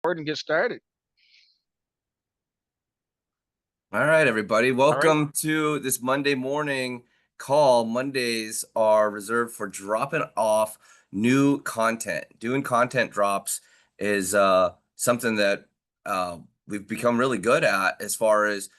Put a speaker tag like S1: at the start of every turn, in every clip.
S1: And get started.
S2: All right, everybody.
S1: All right.
S2: Welcome to this Monday morning call. Mondays are reserved for dropping off new content. Doing content drops is something that we've become really good at as far as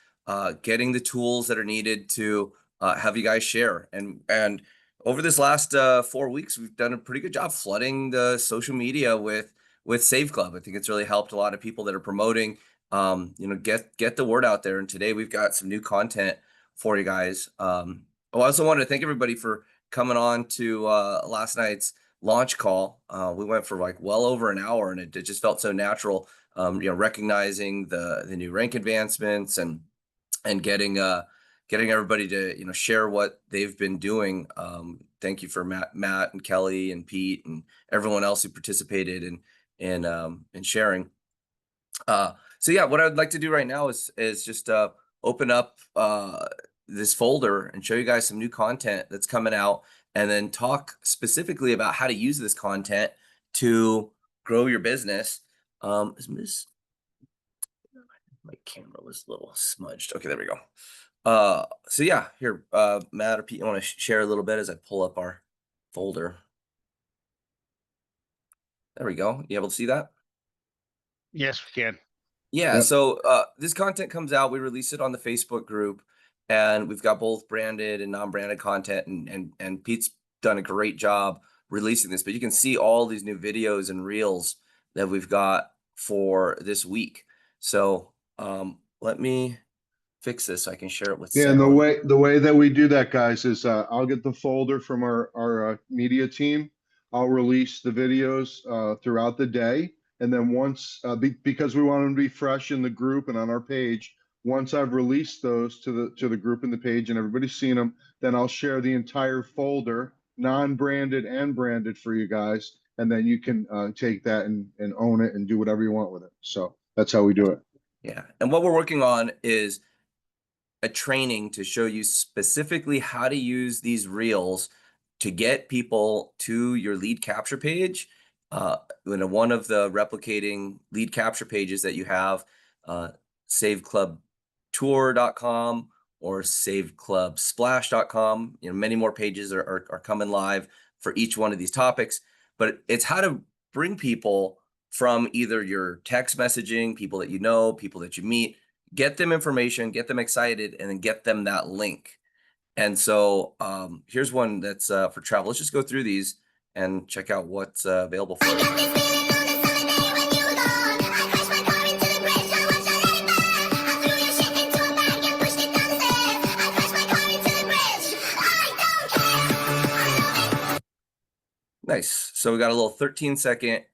S2: getting the tools that are needed to have you guys share. And over this last 4 weeks, we've done a pretty good job flooding the social media with Save Club. I think it's really helped a lot of people that are promoting get the word out there. And today we've got some new content for you guys. I also wanted to thank everybody for coming on to last night's launch call. We went for like well over an hour, and it just felt so natural. Recognizing the new rank advancements and getting everybody to share what they've been doing. Thank you for Matt and Kelly and Pete and everyone else who participated in sharing. So yeah, what I'd like to do right now is just open up this folder and show you guys some new content that's coming out, and then talk specifically about how to use this content to grow your business. My camera was a little smudged. Okay, there we go. So yeah, here, Matt or Pete, you want to share a little bit as I pull up our folder? There we go. You able to see that?
S1: Yes, we can.
S2: Yeah,
S3: Yep.
S2: so this content comes out, we release it on the Facebook group, and we've got both branded and non-branded content, and Pete's done a great job releasing this, but you can see all these new videos and reels that we've got for this week. So let me fix this so I can share it with
S3: Yeah, and the
S2: sound.
S3: way that we do that, guys, is I'll get the folder from our media team. I'll release the videos throughout the day, and then once because we want them to be fresh in the group and on our page. Once I've released those to the group and the page, and everybody's seen them, then I'll share the entire folder, non-branded and branded, for you guys, and then you can take that and own it and do whatever you want with it. So that's how we do it.
S2: Yeah, and what we're working on is a training to show you specifically how to use these reels to get people to your lead capture page. One of the replicating lead capture pages that you have, saveclubtour.com or saveclubsplash.com. Many more pages are coming live for each one of these topics, but it's how to bring people from either your text messaging, people that you know, people that you meet, get them information, get them excited, and then get them that link. And so here's one that's for travel. Let's just go through these and check out what's available for you. Nice. So we got a little 13-second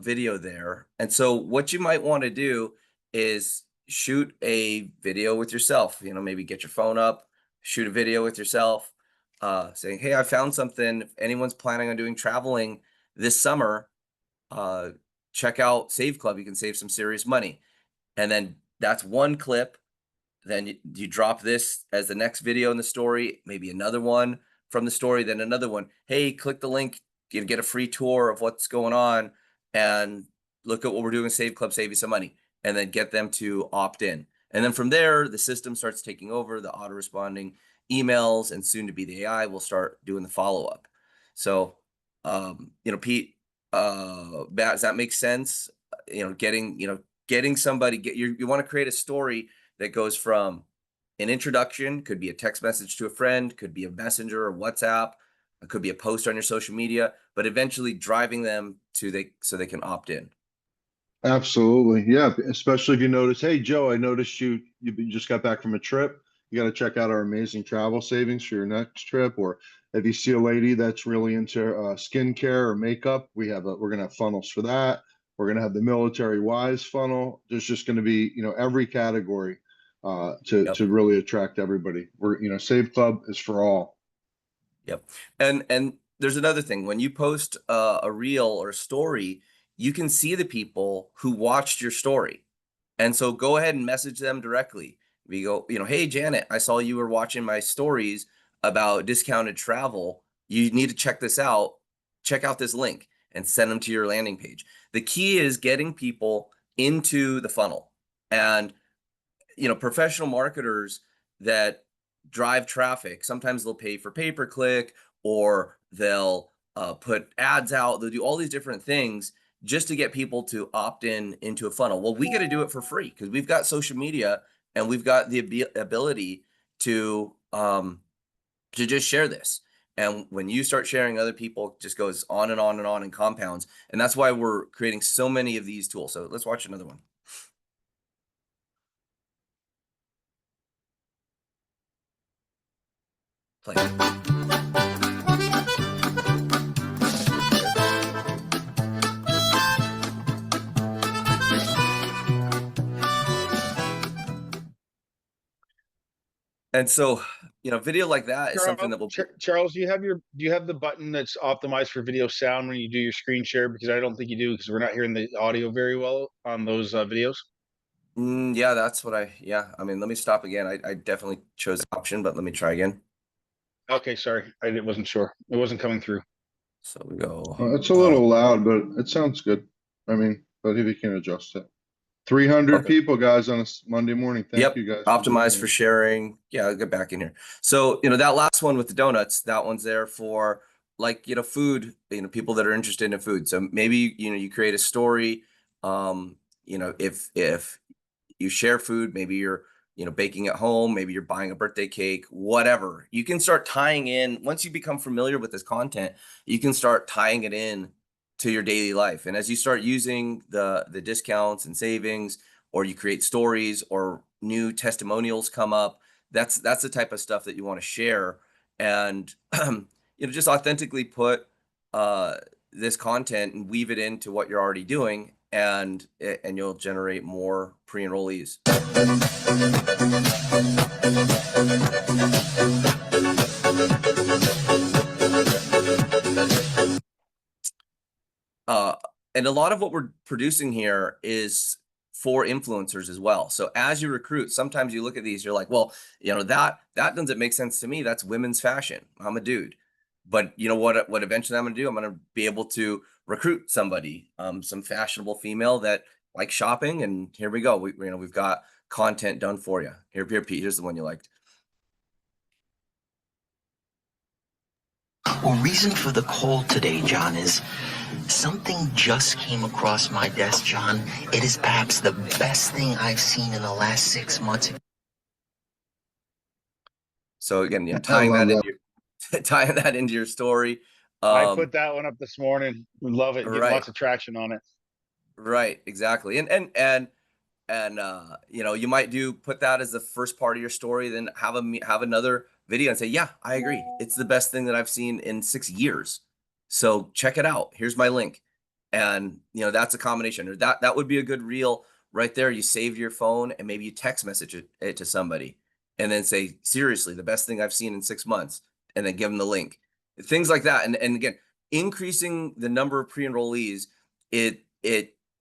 S2: video there. And so what you might want to do is shoot a video with yourself. Maybe get your phone up, shoot a video with yourself, saying, hey, I found something. If anyone's planning on doing traveling this summer, check out Save Club. You can save some serious money. And then that's one clip. Then you drop this as the next video in the story, maybe another one from the story, then another one. Hey, click the link, get a free tour of what's going on, and look at what we're doing. Save Club, save you some money, and then get them to opt in. And then from there, the system starts taking over the auto-responding emails, and soon to be the AI will start doing the follow-up. So, Pete, does that make sense? Getting somebody, you want to create a story that goes from an introduction, could be a text message to a friend, could be a messenger or WhatsApp, it could be a post on your social media, but eventually driving them so they can opt in.
S3: Absolutely. Yeah. Especially if you notice, hey, Joe, I noticed you just got back from a trip. You got to check out our amazing travel savings for your next trip. Or if you see a lady that's really into skincare or makeup, we're going to have funnels for that. We're going to have the military wise funnel. There's just going to be, every category to
S2: Yep.
S3: really attract everybody. Save Club is for all.
S2: Yep. And there's another thing. When you post a reel or a story, you can see the people who watched your story. And so go ahead and message them directly. We go, hey, Janet, I saw you were watching my stories about discounted travel. You need to check this out. Check out this link. and send them to your landing page. The key is getting people into the funnel. And, professional marketers that drive traffic, sometimes they'll pay for pay-per-click, or they'll put ads out. They'll do all these different things just to get people to opt into a funnel. Well, we got to do it for free because we've got social media and we've got the ability to just share this. And when you start sharing, other people, it just goes on and on and on and compounds. And that's why we're creating so many of these tools. So let's watch another one. Play. And so, video like that is something that will.
S1: Charles, do you have the button that's optimized for video sound when you do your screen share? Because I don't think you do, because we're not hearing the audio very well on those videos.
S2: Yeah, that's what I mean, let me stop again. I definitely chose the option, but let me try again.
S1: Okay, sorry. I wasn't sure. It wasn't coming through.
S2: So we go.
S3: It's a little loud, but it sounds good. I mean, but if you can adjust it. 300
S2: Okay.
S3: people, guys, on a Monday morning. Thank
S2: Yep,
S3: you, guys.
S2: optimized for sharing. Yeah, I'll get back in here. So, that last one with the donuts, that one's there for food, people that are interested in food. So maybe, you create a story. If you share food, maybe you're, baking at home, maybe you're buying a birthday cake, whatever. You can start tying in, once you become familiar with this content, you can start tying it in to your daily life. And as you start using the discounts and savings, or you create stories or new testimonials come up, that's the type of stuff that you want to share. And, just authentically put this content and weave it into what you're already doing, and you'll generate more pre-enrollees. And a lot of what we're producing here is for influencers as well. So as you recruit, sometimes you look at these, you're like, well, that doesn't make sense to me. That's women's fashion. I'm a dude. But you know what eventually I'm going to do? I'm going to be able to recruit somebody, some fashionable female that likes shopping. And here we go. We've got content done for you. Here, Pete, here's the one you liked.
S4: Well, reason for the call today, John, is something just came across my desk, John. It is perhaps the best thing I've seen in the last 6 months.
S2: So again, tying that into your story.
S1: I put that one up this morning. We love it. Get lots of traction on it.
S2: Right, exactly. And you might put that as the first part of your story, then have another video and say, yeah, I agree. It's the best thing that I've seen in 6 years. So check it out. Here's my link. And that's a combination. Or that would be a good reel right there. You save your phone and maybe you text message it to somebody and then say, seriously, the best thing I've seen in 6 months, and then give them the link. Things like that. And again, increasing the number of pre-enrollees, it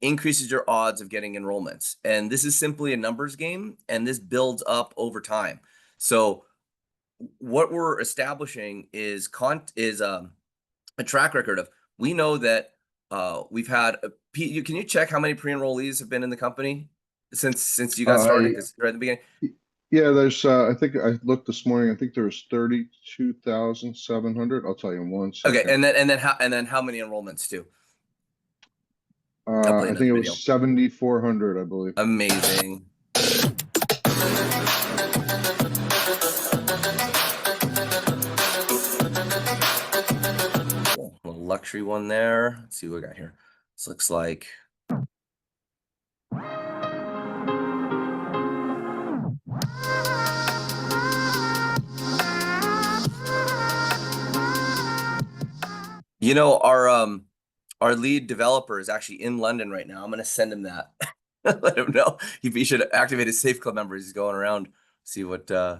S2: increases your odds of getting enrollments. And this is simply a numbers game, and this builds up over time. So what we're establishing is a track record of, we know that we've had Pete, can you check how many pre-enrollees have been in the company since you got started? Because right at the beginning.
S3: Yeah, there's I think I looked this morning. I think there was 32,700. I'll tell you in 1 second.
S2: Okay, and then how many enrollments too?
S3: I think it was 7,400, I believe.
S2: Amazing. Cool. A luxury one there. Let's see what we got here. This looks like. Our lead developer is actually in London right now. I'm going to send him that. Let him know. He should activate his Safe Club members. He's going around, see what. All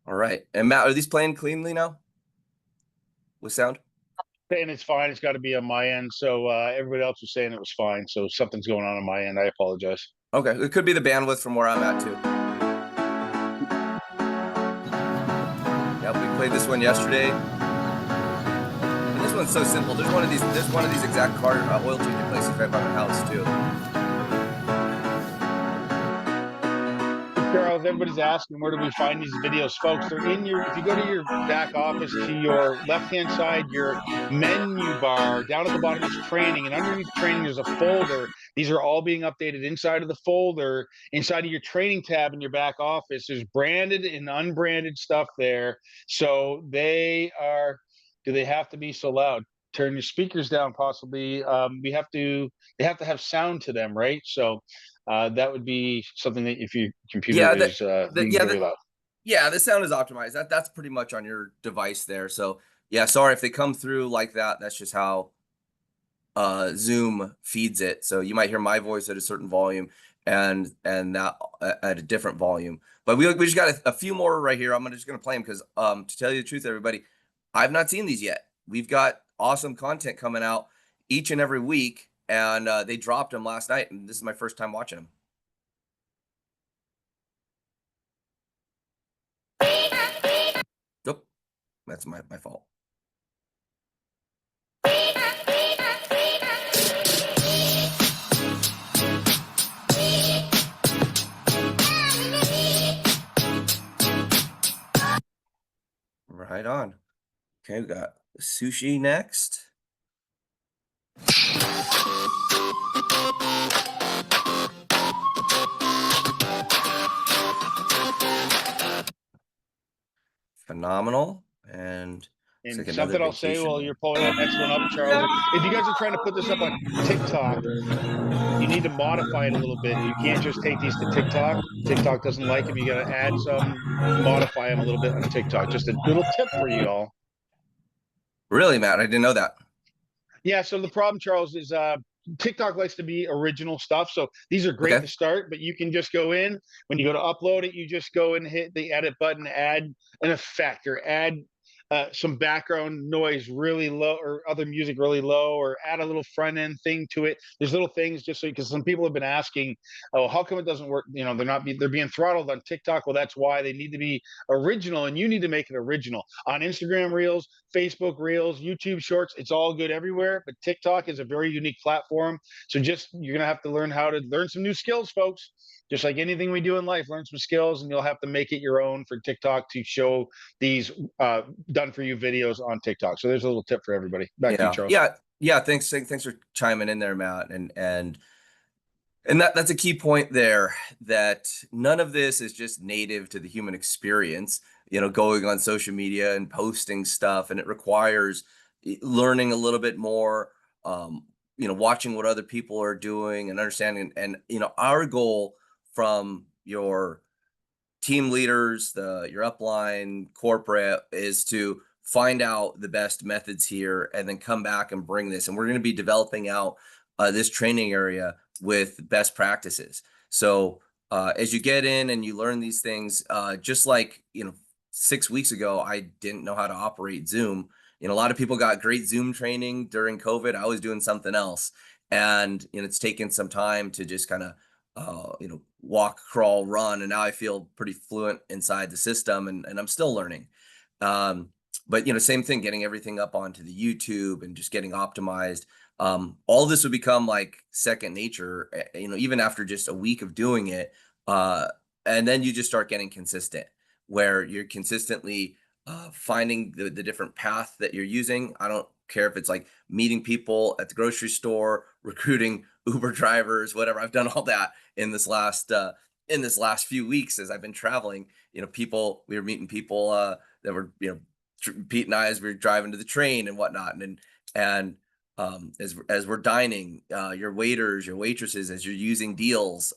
S2: right. And Matt, are these playing cleanly now with sound?
S1: And it's fine. It's got to be on my end. So everybody else was saying it was fine. So something's going on my end. I apologize.
S2: Okay, it could be the bandwidth from where I'm at too. Yep, we played this one yesterday. And this one's so simple. There's one of these exact car oil changing places right by my house too.
S1: Charles, everybody's asking where do we find these videos, folks? They're in your, if you go to your back office, to your left-hand side, your menu bar, down at the bottom is training, and underneath training there's a folder. These are all being updated inside of the folder, inside of your training tab in your back office. There's branded and unbranded stuff there. So they are, do they have to be so loud? Turn your speakers down, possibly. They have to have sound to them, right? So that would be something that if your computer is very loud.
S2: Yeah, the sound is optimized. That's pretty much on your device there. So yeah, sorry if they come through like that. That's just how Zoom feeds it. So you might hear my voice at a certain volume and that at a different volume. But we just got a few more right here. I'm just gonna play them because to tell you the truth, everybody, I've not seen these yet. We've got awesome content coming out each and every week. And they dropped them last night, and this is my first time watching them. Nope, that's my fault. Right on. Okay, we got sushi next. Phenomenal. And
S1: something I'll say while you're pulling that next one up, Charles, if you guys are trying to put this up on TikTok, you need to modify it a little bit. You can't just take these to TikTok. TikTok doesn't like them. You got to add some, modify them a little bit on TikTok. Just a little tip for you all.
S2: Really, Matt? I didn't know that.
S1: Yeah, so the problem, Charles, is TikTok likes to be original stuff. So these are great to start, but you can just go in. When you go to upload it, you just go and hit the edit button, add an effect or add some background noise really low or other music really low, or add a little front end thing to it. There's little things just so, because some people have been asking, oh, how come it doesn't work? You know, they're being throttled on TikTok. Well, that's why they need to be original, and you need to make it original on Instagram Reels, Facebook Reels, YouTube Shorts. It's all good everywhere, but TikTok is a very unique platform. So just, you're going to have to learn how to learn some new skills, folks. Just like anything we do in life, learn some skills, and you'll have to make it your own for TikTok to show these done for you videos on TikTok. So there's a little tip for everybody. Back to you, Charles.
S2: Yeah. Thanks for chiming in there, Matt. And that's a key point there, that none of this is just native to the human experience, you know, going on social media and posting stuff. And it requires learning a little bit more, you know, watching what other people are doing and understanding. And, you know, our goal from your team leaders, your upline, corporate, is to find out the best methods here and then come back and bring this. And we're going to be developing out this training area with best practices. So as you get in and you learn these things, just like, you know, 6 weeks ago, I didn't know how to operate Zoom. You know, a lot of people got great Zoom training during COVID. I was doing something else. And, you know, it's taken some time to just kind of, you know, walk, crawl, run. And now I feel pretty fluent inside the system, and I'm still learning. But, you know, same thing, getting everything up onto the YouTube and just getting optimized. All this would become like second nature, you know, even after just a week of doing it. And then you just start getting consistent, where you're consistently finding the different path that you're using. I don't care if it's like meeting people at the grocery store, recruiting Uber drivers, whatever. I've done all that in this last few weeks as I've been traveling. You know, we were meeting people that were, you know, Pete and I, as we were driving to the train and whatnot, and as we're dining, your waiters, your waitresses, as you're using deals,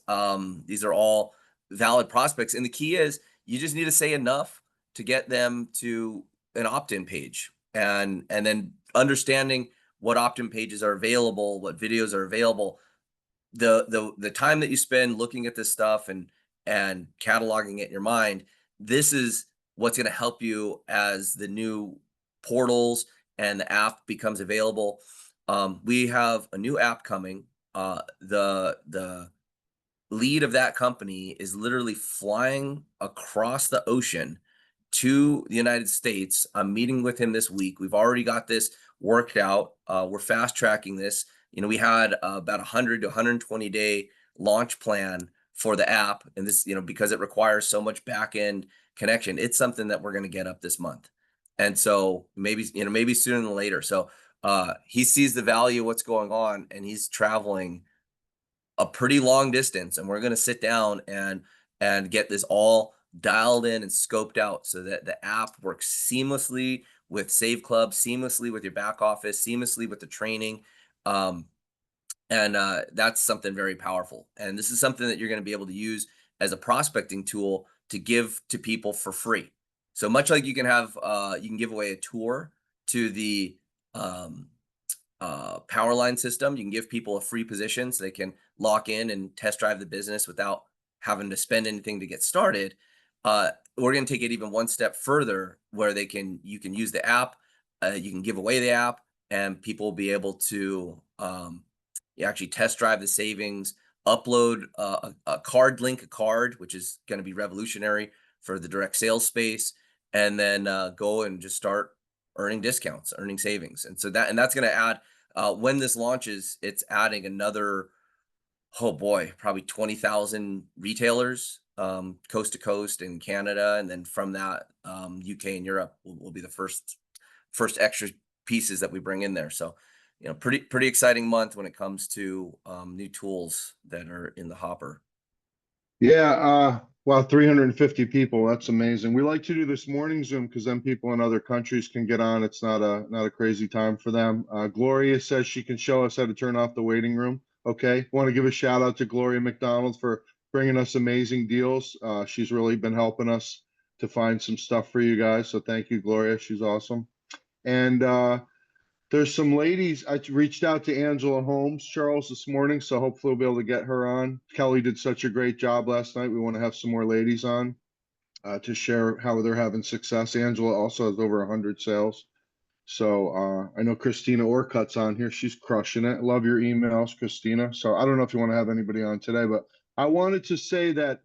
S2: these are all valid prospects. And the key is you just need to say enough to get them to an opt-in page, and then understanding what opt-in pages are available, what videos are available, the time that you spend looking at this stuff and cataloging it in your mind. This is what's going to help you as the new portals and the app becomes available. We have a new app coming. The lead of that company is literally flying across the ocean to the United States. I'm meeting with him this week. We've already got this worked out. We're fast tracking this. We had about 100 to 120 day launch plan for the app, and this, because it requires so much back end connection, it's something that we're going to get up this month. And so maybe sooner than later. So he sees the value of what's going on, and he's traveling a pretty long distance, and we're going to sit down and get this all dialed in and scoped out so that the app works seamlessly with Save Club, seamlessly with your back office, seamlessly with the training. And that's something very powerful. And this is something that you're going to be able to use as a prospecting tool to give to people for free. So much like you can give away a tour to the Powerline system, you can give people a free position so they can lock in and test drive the business without having to spend anything to get started. We're going to take it even one step further, where you can use the app, you can give away the app, and people will be able to actually test drive the savings, upload a card link, which is going to be revolutionary for the direct sales space, and then go and just start earning discounts, earning savings. And so that's going to add, when this launches, it's adding another, oh boy, probably 20,000 retailers, coast to coast in Canada. And then from that, UK and Europe will be the first extra pieces that we bring in there. So, pretty exciting month when it comes to new tools that are in the hopper.
S3: Yeah, wow, 350 people. That's amazing. We like to do this morning Zoom because then people in other countries can get on. It's not a crazy time for them. Gloria says she can show us how to turn off the waiting room. Okay. Want to give a shout out to Gloria McDonald for bringing us amazing deals. She's really been helping us to find some stuff for you guys. So thank you, Gloria. She's awesome. And there's some ladies. I reached out to Angela Holmes, Charles, this morning, so hopefully we'll be able to get her on. Kelly did such a great job last night. We want to have some more ladies on to share how they're having success. Angela also has over 100 sales. So I know Christina Orcutt's on here. She's crushing it. Love your emails, Christina. So I don't know if you want to have anybody on today, but I wanted to say that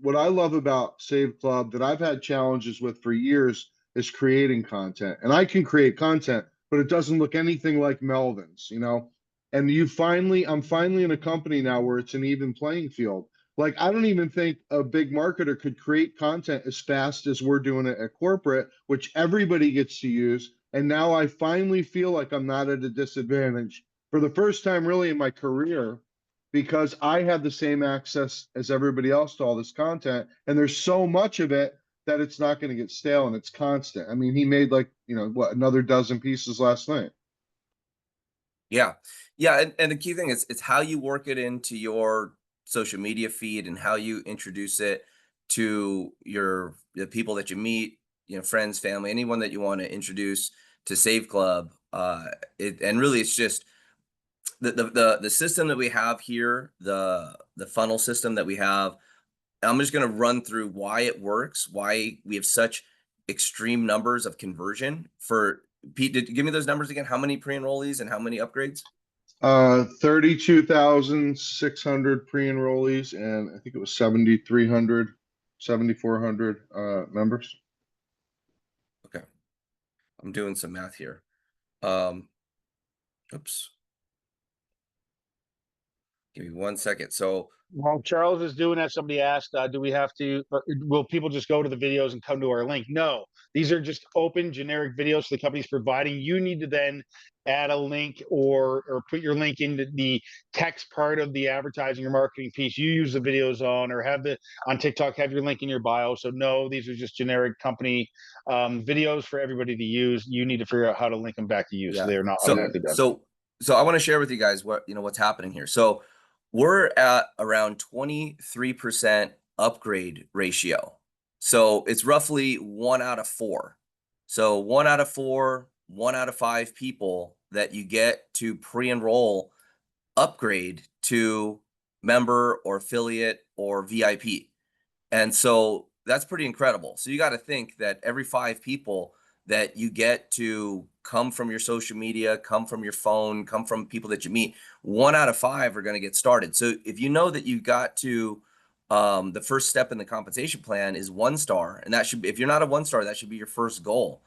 S3: what I love about Save Club that I've had challenges with for years is creating content. And I can create content, but it doesn't look anything like Melvin's, and I'm finally in a company now where it's an even playing field. Like, I don't even think a big marketer could create content as fast as we're doing it at corporate, which everybody gets to use. And now I finally feel like I'm not at a disadvantage for the first time really in my career, because I have the same access as everybody else to all this content. And there's so much of it that it's not going to get stale, and it's constant. I mean, he made another dozen pieces last night.
S2: Yeah. And the key thing is it's how you work it into your social media feed and how you introduce it to the people that you meet, friends, family, anyone that you want to introduce to Save Club. And really it's just the system that we have here, the funnel system that we have. I'm just going to run through why it works, why we have such extreme numbers of conversion. For Pete, give me those numbers again. How many pre-enrollees and how many upgrades?
S3: 32,600 pre-enrollees, and I think it was 7,400 members.
S2: Okay. I'm doing some math here. Oops. Give me 1 second. So
S1: while Charles is doing that, somebody asked, will people just go to the videos and come to our link? No, these are just open generic videos the company's providing. You need to then add a link or put your link into the text part of the advertising or marketing piece. You use the videos on TikTok, have your link in your bio. So no, these are just generic company videos for everybody to use. You need to figure out how to link them back to you.
S2: Yeah.
S1: So they are not automatically done.
S2: So I want to share with you guys what's happening here. So we're at around 23% upgrade ratio. So it's roughly 1 out of 4. So 1 out of 4, 1 out of 5 people that you get to pre-enroll upgrade to member or affiliate or VIP. And so that's pretty incredible. So you got to think that every 5 people that you get to come from your social media, come from your phone, come from people that you meet, 1 out of 5 are going to get started. So if you know that you got to the first step in the compensation plan is 1 star, and that should be, if you're not a 1 star, that should be your first goal.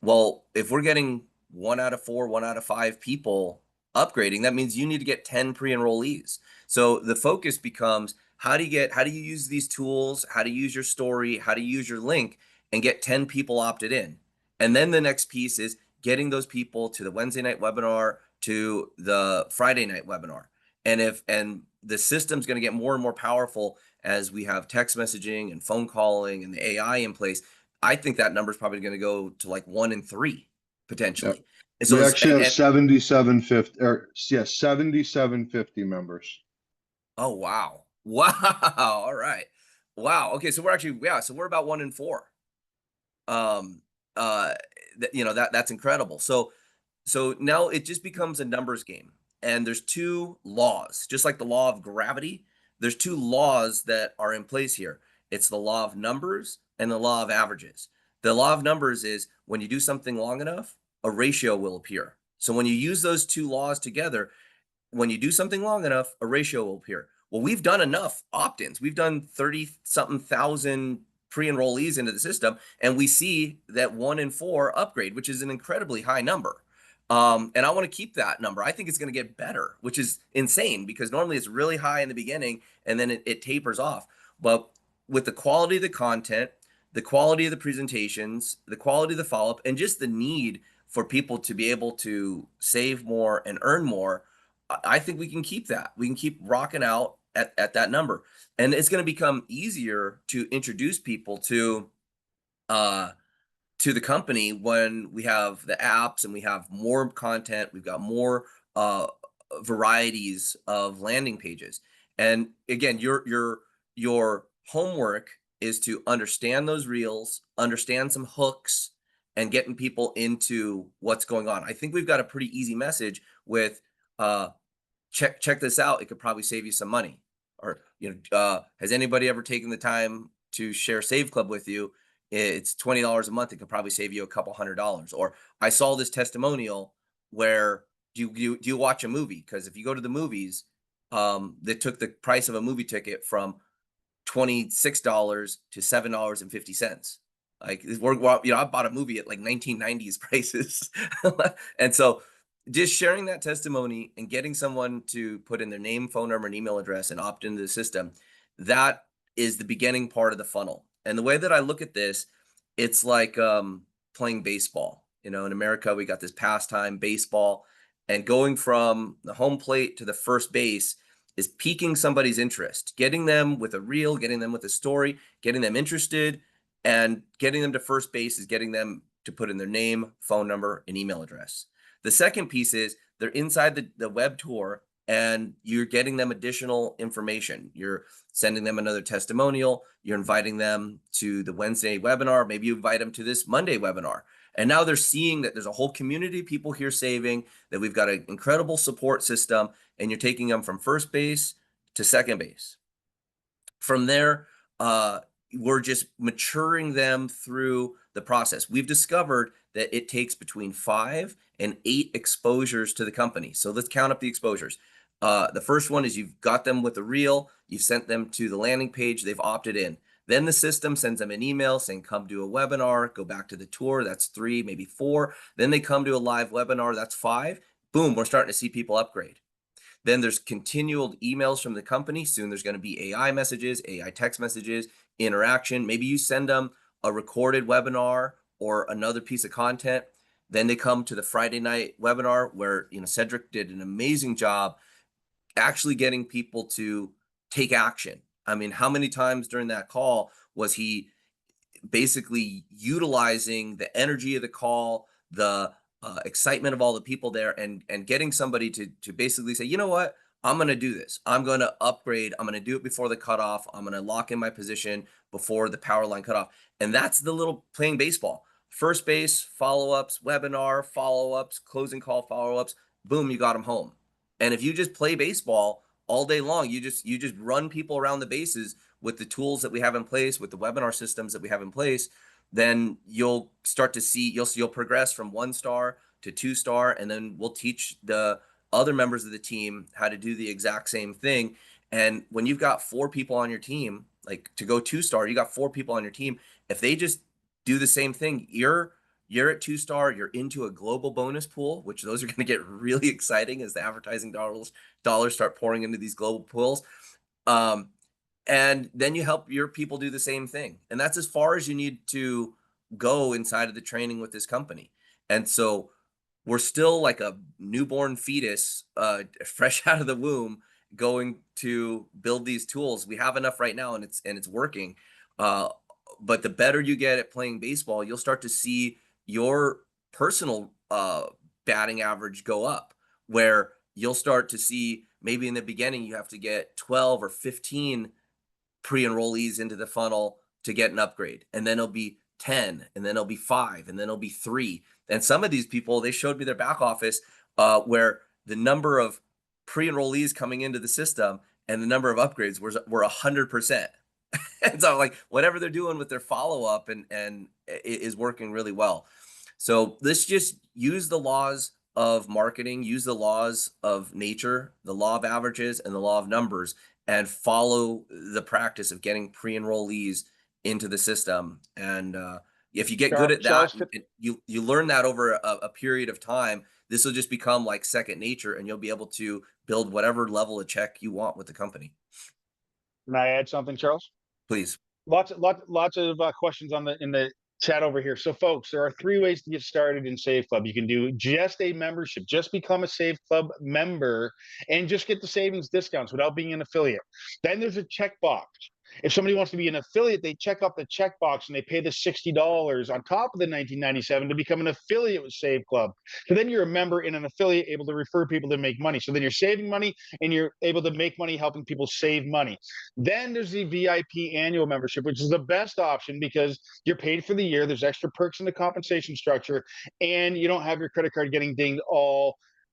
S2: Well, if we're getting 1 out of 4, 1 out of 5 people upgrading, that means you need to get 10 pre-enrollees. So the focus becomes how do you use these tools, how to use your story, how to use your link, and get 10 people opted in. And then the next piece is getting those people to the Wednesday night webinar, to the Friday night webinar. And the system's going to get more and more powerful as we have text messaging and phone calling and the AI in place. I think that number is probably going to go to like 1 in 3 potentially.
S3: Yep.
S2: And so
S3: We actually have
S2: and,
S3: 7750, or yeah, 7750 members.
S2: oh wow. Wow. All right. Wow. Okay. So we're actually, yeah, so we're about 1 in 4. That's incredible. So now it just becomes a numbers game. And there's 2 laws, just like the law of gravity. There's 2 laws that are in place here. It's the law of numbers and the law of averages. The law of numbers is when you do something long enough, a ratio will appear. So when you use those 2 laws together, when you do something long enough, a ratio will appear. Well, we've done enough opt-ins. We've done 30 something thousand pre-enrollees into the system, and we see that 1 in 4 upgrade, which is an incredibly high number. And I want to keep that number. I think it's going to get better, which is insane because normally it's really high in the beginning and then it tapers off. But with the quality of the content, the quality of the presentations, the quality of the follow-up, and just the need for people to be able to save more and earn more, I think we can keep that. We can keep rocking out at that number. And it's going to become easier to introduce people to the company when we have the apps and we have more content, we've got more varieties of landing pages. And again, your homework is to understand those reels, understand some hooks, and getting people into what's going on. I think we've got a pretty easy message with check this out. It could probably save you some money. Or has anybody ever taken the time to share Save Club with you? It's $20 a month. It could probably save you a couple $100. Or I saw this testimonial where do you watch a movie? Because if you go to the movies, they took the price of a movie ticket from $26 to $7.50. Like I bought a movie at like 1990s prices. And so just sharing that testimony and getting someone to put in their name, phone number, and email address and opt into the system, that is the beginning part of the funnel. And the way that I look at this, it's like playing baseball. In America, we got this pastime, baseball, and going from the home plate to the first base is piquing somebody's interest, getting them with a reel, getting them with a story, getting them interested, and getting them to first base is getting them to put in their name, phone number, and email address. The second piece is they're inside the web tour and you're getting them additional information. You're sending them another testimonial. You're inviting them to the Wednesday webinar. Maybe you invite them to this Monday webinar. And now they're seeing that there's a whole community of people here saving, that we've got an incredible support system, and you're taking them from first base to second base. From there, we're just maturing them through the process. We've discovered that it takes between 5 and 8 exposures to the company. So let's count up the exposures. The first one is you've got them with a reel, you've sent them to the landing page, they've opted in. Then the system sends them an email saying, come do a webinar, go back to the tour, that's 3, maybe 4. Then they come to a live webinar, that's 5. Boom, we're starting to see people upgrade. Then there's continual emails from the company. Soon there's going to be AI messages, AI text messages, interaction. Maybe you send them a recorded webinar or another piece of content. Then they come to the Friday night webinar where Cedric did an amazing job actually getting people to take action. I mean, how many times during that call was he basically utilizing the energy of the call, the excitement of all the people there, and getting somebody to basically say, you know what, I'm going to do this. I'm going to upgrade. I'm going to do it before the cutoff. I'm going to lock in my position before the power line cutoff. And that's the little playing baseball. First base, follow-ups, webinar, follow-ups, closing call follow-ups. Boom, you got them home. And if you just play baseball all day long, you just run people around the bases with the tools that we have in place, with the webinar systems that we have in place, then you'll start to see, you'll progress from 1 star to 2 star, and then we'll teach the other members of the team how to do the exact same thing. And when you've got 4 people on your team, like to go 2 star, you got 4 people on your team. If they just do the same thing, you're at 2 star, you're into a global bonus pool, which those are going to get really exciting as the advertising dollars start pouring into these global pools. And then you help your people do the same thing. And that's as far as you need to go inside of the training with this company. And so we're still like a newborn fetus, fresh out of the womb, going to build these tools. We have enough right now, and it's working. But the better you get at playing baseball, you'll start to see your personal batting average go up, where you'll start to see maybe in the beginning you have to get 12 or 15 pre-enrollees into the funnel to get an upgrade, and then it'll be 10, and then it'll be 5, and then it'll be 3. And some of these people, they showed me their back office where the number of pre-enrollees coming into the system and the number of upgrades were 100%. And so like whatever they're doing with their follow-up and it is working really well. So let's just use the laws of marketing, use the laws of nature, the law of averages and the law of numbers, and follow the practice of getting pre-enrollees into the system. And if you get good at that, you learn that over a period of time, this will just become like second nature, and you'll be able to build whatever level of check you want with the company.
S1: Can I add something, Charles?
S2: Please.
S1: Lots of questions in the chat over here. So folks, there are 3 ways to get started in Save Club. You can do just a membership, just become a Save Club member and just get the savings discounts without being an affiliate. Then there's a checkbox. If somebody wants to be an affiliate, they check off the checkbox and they pay the $60 on top of the $19.97 to become an affiliate with Save Club. So then you're a member and an affiliate, able to refer people to make money. So then you're saving money and you're able to make money helping people save money. Then there's the VIP annual membership, which is the best option because you're paid for the year. There's extra perks in the compensation structure, and you don't have your credit card getting dinged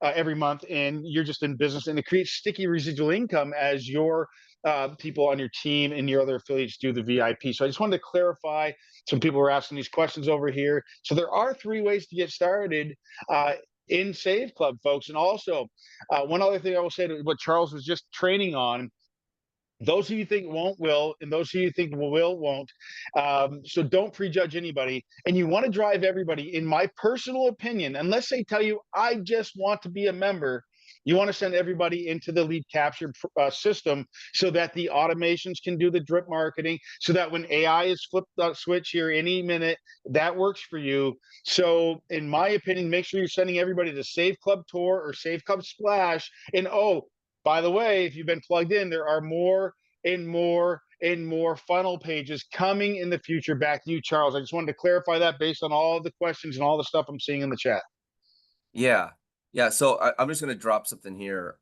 S1: every month, and you're just in business, and it creates sticky residual income as your people on your team and your other affiliates do the VIP. So I just wanted to clarify. Some people were asking these questions over here. So there are 3 ways to get started in Save Club, folks. And also, one other thing I will say to what Charles was just training on. Those of you think won't will, and those of you think will won't. So don't prejudge anybody. And you want to drive everybody, in my personal opinion, unless they tell you, I just want to be a member, you want to send everybody into the lead capture system so that the automations can do the drip marketing, so that when AI is flipped switch here any minute, that works for you. So in my opinion, make sure you're sending everybody to Save Club Tour or Save Club Splash. And by the way, if you've been plugged in, there are more and more and more funnel pages coming in the future. Back to you, Charles. I just wanted to clarify that based on all the questions and all the stuff I'm seeing in the chat.
S2: Yeah. So I'm just going to drop something here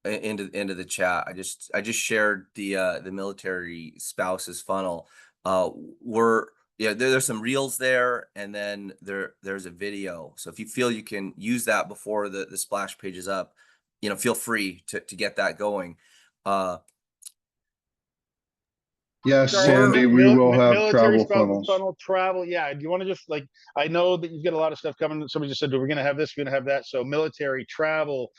S2: into the chat. I just shared the military spouses funnel. There's some reels there, and then there's a video. So if you feel you can use that before the splash page is up, feel free to get that going.
S3: Yes, Sandy, we will have travel funnels.
S1: Travel. Yeah. Do you want to just I know that you've got a lot of stuff coming. Somebody just said, we're going to have this, we're going to have that. So military travel,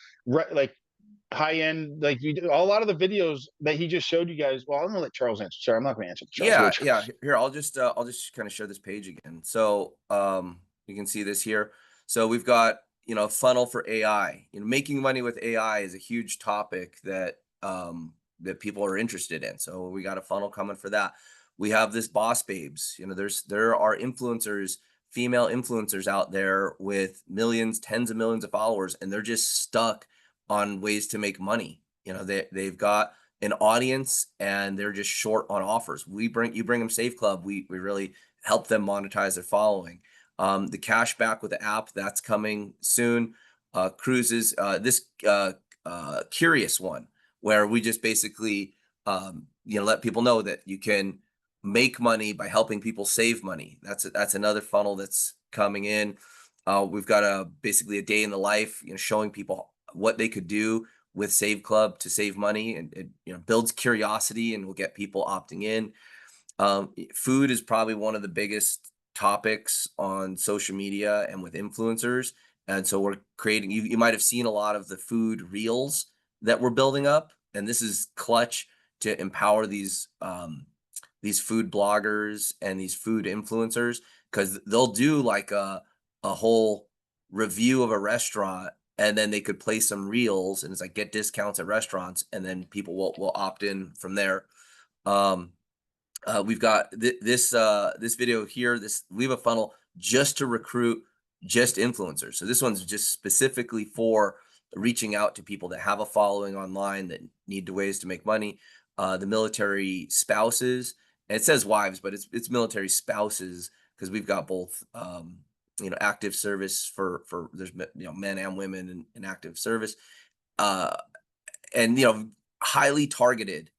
S1: high end, a lot of the videos that he just showed you guys. Well, I'm gonna let Charles answer. Sorry, I'm not gonna answer. Charles.
S2: Yeah. Here, I'll just kind of share this page again. So you can see this here. So we've got funnel for AI. Making money with AI is a huge topic that people are interested in. So we got a funnel coming for that. We have this Boss Babes. There are influencers, female influencers out there with millions, tens of millions of followers, and they're just stuck on ways to make money. They've got an audience and they're just short on offers. You bring them Save Club. We really help them monetize their following. The cash back with the app, that's coming soon. Cruises, this Curious one, where we just basically let people know that you can make money by helping people save money. That's another funnel that's coming in. We've got basically a day in the life, showing people what they could do with Save Club to save money, and it builds curiosity and will get people opting in. Food is probably one of the biggest topics on social media and with influencers. And so we're creating, you might have seen a lot of the food reels that we're building up. And this is clutch to empower these food bloggers and these food influencers, because they'll do like a whole review of a restaurant, and then they could play some reels, and it's like get discounts at restaurants, and then people will opt in from there. Um, we've got this video here. We have a funnel just to recruit just influencers. So this one's just specifically for reaching out to people that have a following online that need ways to make money. The military spouses, and it says wives, but it's military spouses, because we've got both active service for there's men and women in active service, uh, and highly targeted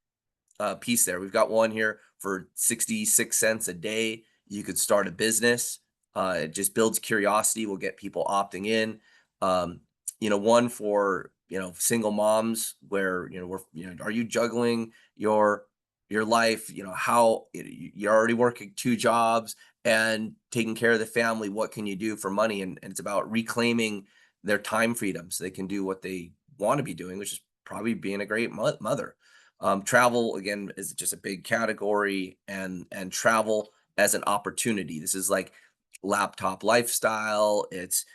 S2: piece there. We've got one here for 66 cents a day. You could start a business. It just builds curiosity, will get people opting in. One for single moms, where are you juggling your life? How you're already working 2 jobs and taking care of the family. What can you do for money? And it's about reclaiming their time freedom so they can do what they want to be doing, which is probably being a great mother. Travel, again, is just a big category, and travel as an opportunity. This is like laptop lifestyle. It's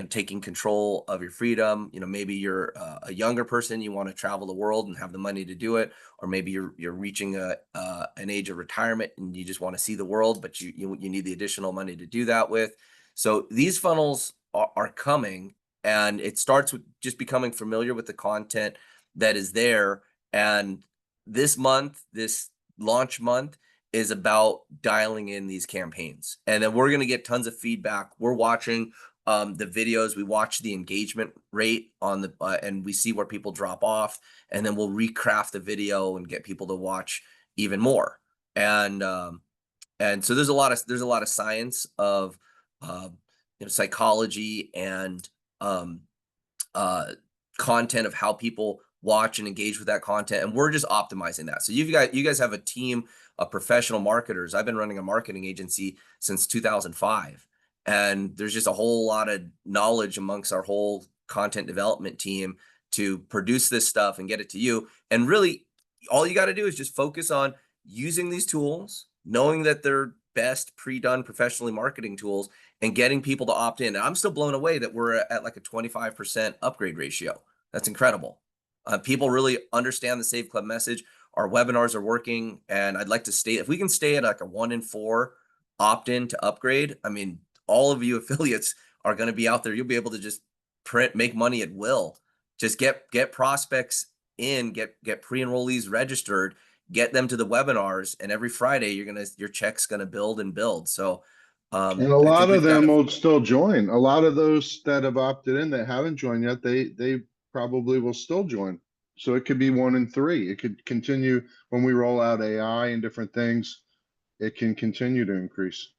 S2: taking control of your freedom. Maybe you're a younger person, you want to travel the world and have the money to do it, or maybe you're reaching an age of retirement and you just want to see the world, but you need the additional money to do that with. So these funnels are coming, and it starts with just becoming familiar with the content that is there. And this month, this launch month, is about dialing in these campaigns. And then we're going to get tons of feedback. We're watching the videos. We watch the engagement rate on the and we see where people drop off, and then we'll recraft the video and get people to watch even more. And so there's a lot of science of psychology and content of how people watch and engage with that content, and we're just optimizing that. So you guys have a team of professional marketers. I've been running a marketing agency since 2005, and there's just a whole lot of knowledge amongst our whole content development team to produce this stuff and get it to you. And really, all you got to do is just focus on using these tools, knowing that they're best pre-done professionally marketing tools, and getting people to opt in. And I'm still blown away that we're at like a 25% upgrade ratio. That's incredible. People really understand the Save Club message. Our webinars are working, and I'd like to stay, if we can stay at like a 1 in 4 opt-in to upgrade, I mean, all of you affiliates are going to be out there. You'll be able to just make money at will. Just get prospects in, get pre-enrollees registered, get them to the webinars, and every Friday your check's gonna build and build. So
S3: and a lot of them will still join. A lot of those that have opted in that haven't joined yet, they probably will still join. So it could be 1 in 3. It could continue when we roll out AI and different things. It can continue to increase.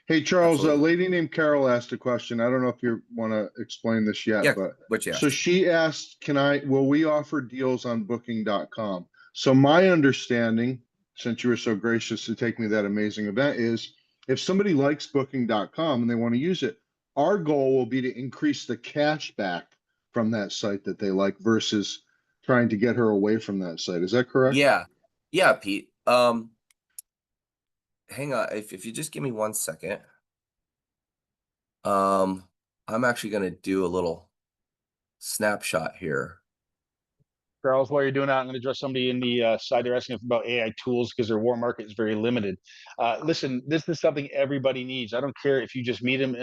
S3: Hey, Charles, a lady named Carol asked a question. I don't know if you want to explain this yet, but so she asked, will we offer deals on booking.com? So my understanding, since you were so gracious to take me to that amazing event, is if somebody likes booking.com and they want to use it, our goal will be to increase the cash back from that site that they like versus trying to get her away from that site. Is that correct?
S2: Yeah, Pete. Hang on, if you just give me 1 second. I'm actually going to do a little snapshot here.
S1: Charles, while you're doing that, I'm going to address somebody in the side. They're asking about AI tools because their war market is very limited. Listen, this is something everybody needs. I don't care if you just meet them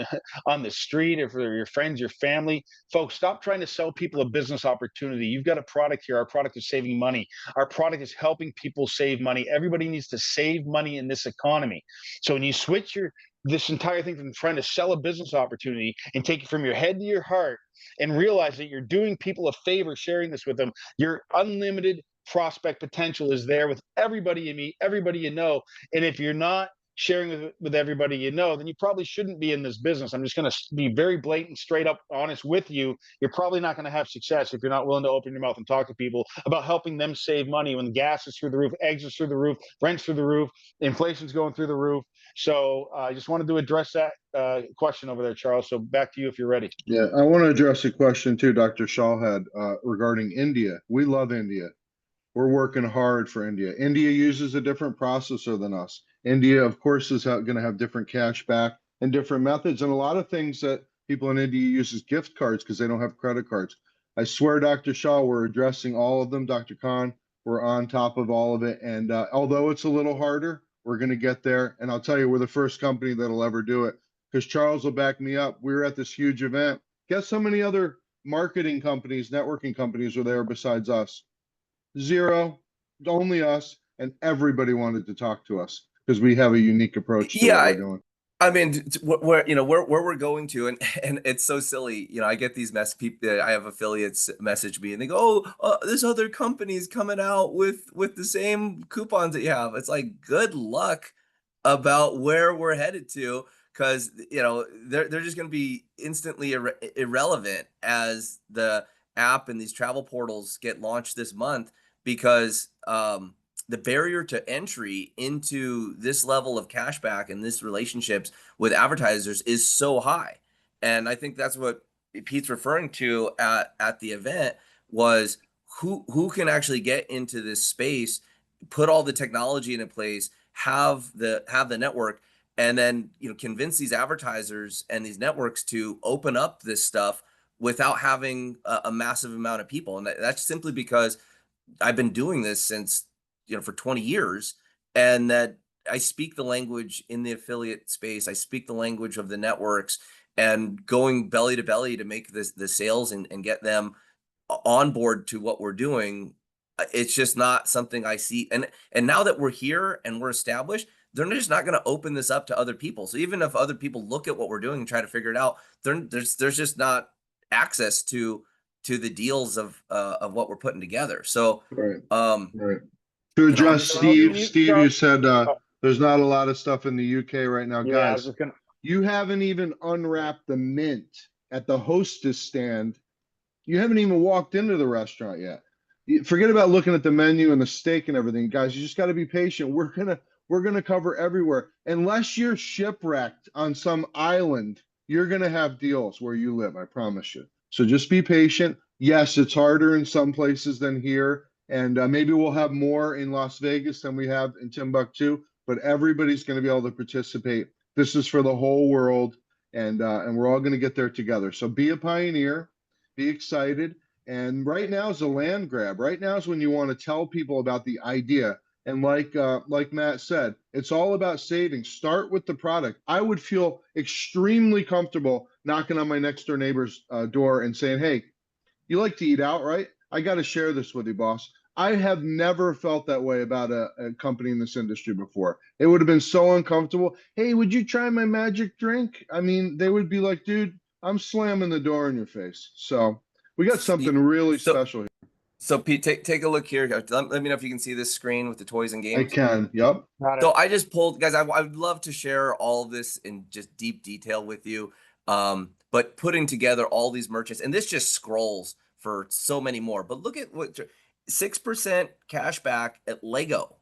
S1: on the street, or if they're your friends, your family. Folks, stop trying to sell people a business opportunity. You've got a product here. Our product is saving money. Our product is helping people save money. Everybody needs to save money in this economy. So when you switch this entire thing from trying to sell a business opportunity and take it from your head to your heart, and realize that you're doing people a favor sharing this with them, your unlimited prospect potential is there with everybody you meet, everybody you know. And if you're not sharing with everybody you know, then you probably shouldn't be in this business. I'm just going to be very blatant, straight up honest with you. You're probably not going to have success if you're not willing to open your mouth and talk to people about helping them save money when gas is through the roof, eggs is through the roof, rent's through the roof, inflation's going through the roof. So I just wanted to address that question over there, Charles. So back to you if you're ready.
S3: Yeah, I want to address a question too, Dr. Shaw had regarding India. We love India. We're working hard for India. India uses a different processor than us. India, of course, is going to have different cash back and different methods, and a lot of things that people in India use as gift cards because they don't have credit cards. I swear, Dr. Shaw, we're addressing all of them. Dr. Khan, we're on top of all of it. And although it's a little harder, we're going to get there. And I'll tell you, we're the first company that'll ever do it because Charles will back me up. We were at this huge event. Guess how many other marketing companies, networking companies were there besides us? Zero, only us, and everybody wanted to talk to us because we have a unique approach to what we're doing.
S2: I mean, where we're going to, and it's so silly. I get these people. I have affiliates message me, and they go, "Oh, this other company's coming out with the same coupons that you have." It's like, good luck about where we're headed to, because they're just going to be instantly irrelevant as the app and these travel portals get launched this month, because the barrier to entry into this level of cashback and this relationships with advertisers is so high. And I think that's what Pete's referring to at the event, was who can actually get into this space, put all the technology into place, have the network, and then convince these advertisers and these networks to open up this stuff without having a massive amount of people. And that's simply because I've been doing this since for 20 years, and that I speak the language in the affiliate space. I speak the language of the networks, and going belly to belly to make the sales and get them on board to what we're doing. It's just not something I see. And now that we're here and we're established, they're just not going to open this up to other people. So even if other people look at what we're doing and try to figure it out, there's just not access to the deals of what we're putting together. So
S3: right. To address Steve, you said there's not a lot of stuff in the UK right now, guys. You haven't even unwrapped the mint at the hostess stand. You haven't even walked into the restaurant yet. Forget about looking at the menu and the steak and everything, guys. You just got to be patient. We're gonna cover everywhere. Unless you're shipwrecked on some island, you're gonna have deals where you live. I promise you. So just be patient. Yes, it's harder in some places than here. And maybe we'll have more in Las Vegas than we have in Timbuktu, but everybody's going to be able to participate. This is for the whole world, and we're all going to get there together. So be a pioneer, be excited. And right now is a land grab. Right now is when you want to tell people about the idea. And like Matt said, it's all about saving. Start with the product. I would feel extremely comfortable knocking on my next door neighbor's door and saying, "Hey, you like to eat out, right? I got to share this with you, boss." I have never felt that way about a company in this industry before. It would have been so uncomfortable. "Hey, would you try my magic drink?" I mean, they would be like, "Dude, I'm slamming the door in your face." So we got something really special here.
S2: So Pete, take a look here. Let me know if you can see this screen with the toys and games.
S3: I can. Yep.
S2: So I just pulled, guys. I would love to share all of this in just deep detail with you. But putting together all these merchants, and this just scrolls for so many more. But look at what 6% cash back at Lego.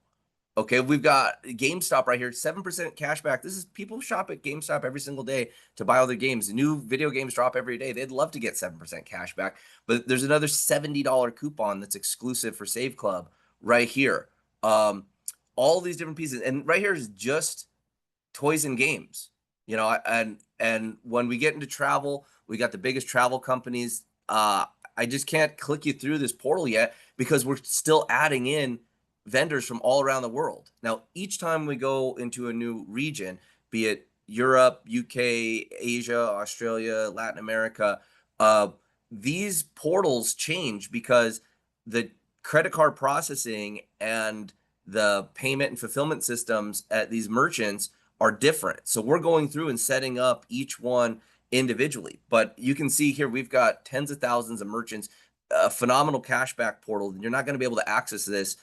S2: Okay, we've got GameStop right here, 7% cash back. This is, people shop at GameStop every single day to buy all their games. New video games drop every day. They'd love to get 7% cash back. But there's another $70 coupon that's exclusive for Save Club right here. All these different pieces. And right here is just toys and games. And when we get into travel, we got the biggest travel companies. I just can't click you through this portal yet because we're still adding in vendors from all around the world. Now, each time we go into a new region, be it Europe, UK, Asia, Australia, Latin America, these portals change because the credit card processing and the payment and fulfillment systems at these merchants are different. So we're going through and setting up each one individually. But you can see here, we've got tens of thousands of merchants, a phenomenal cashback portal. You're not going to be able to access this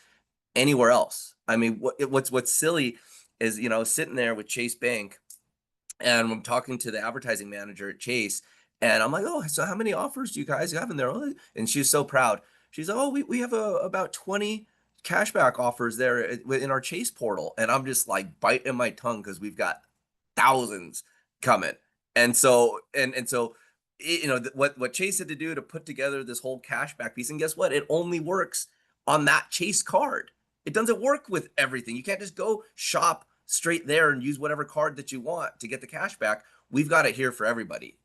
S2: anywhere else. I mean, what's silly is, you know, sitting there with Chase Bank, and I'm talking to the advertising manager at Chase, and I'm like, "Oh, so how many offers do you guys have in there?" "Oh," and she's so proud. She's like, "Oh, we have about 20 cashback offers there in our Chase portal," and I'm just like biting my tongue because we've got thousands coming. And so you know, what Chase had to do to put together this whole cashback piece, and guess what? It only works on that Chase card. It doesn't work with everything. You can't just go shop straight there and use whatever card that you want to get the cash back. We've got it here for everybody.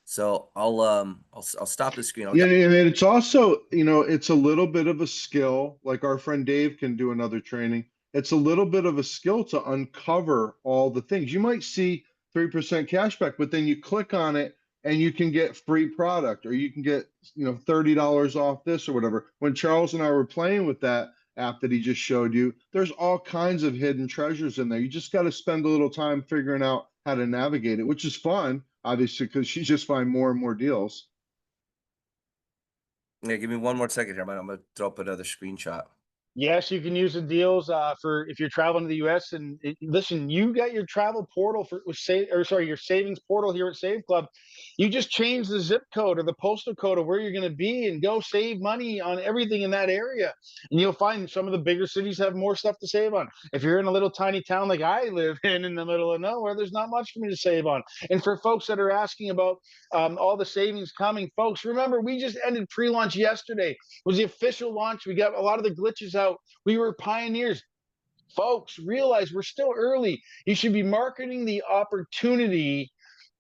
S2: So I'll stop the screen.
S3: Yeah, and it's also, you know, it's a little bit of a skill. Like our friend Dave can do another training. It's a little bit of a skill to uncover all the things. You might see 3% cashback, but then you click on it and you can get free product, or you can get, you know, $30 off this or whatever. When Charles and I were playing with that app that he just showed you, there's all kinds of hidden treasures in there. You just got to spend a little time figuring out how to navigate it, which is fun, obviously, because you just find more and more deals.
S2: Yeah, give me one more second here. I'm gonna throw up another screenshot.
S1: Yes, you can use the deals for if you're traveling to the US. And listen, you got your travel portal for your savings portal here at Save Club. You just change the zip code or the postal code of where you're going to be and go save money on everything in that area. And you'll find some of the bigger cities have more stuff to save on. If you're in a little tiny town like I live in the middle of nowhere, there's not much for me to save on. And for folks that are asking about all the savings coming, folks, remember we just ended pre-launch yesterday. It was the official launch. We got a lot of the glitches out. We were pioneers. Folks, realize we're still early. You should be marketing the opportunity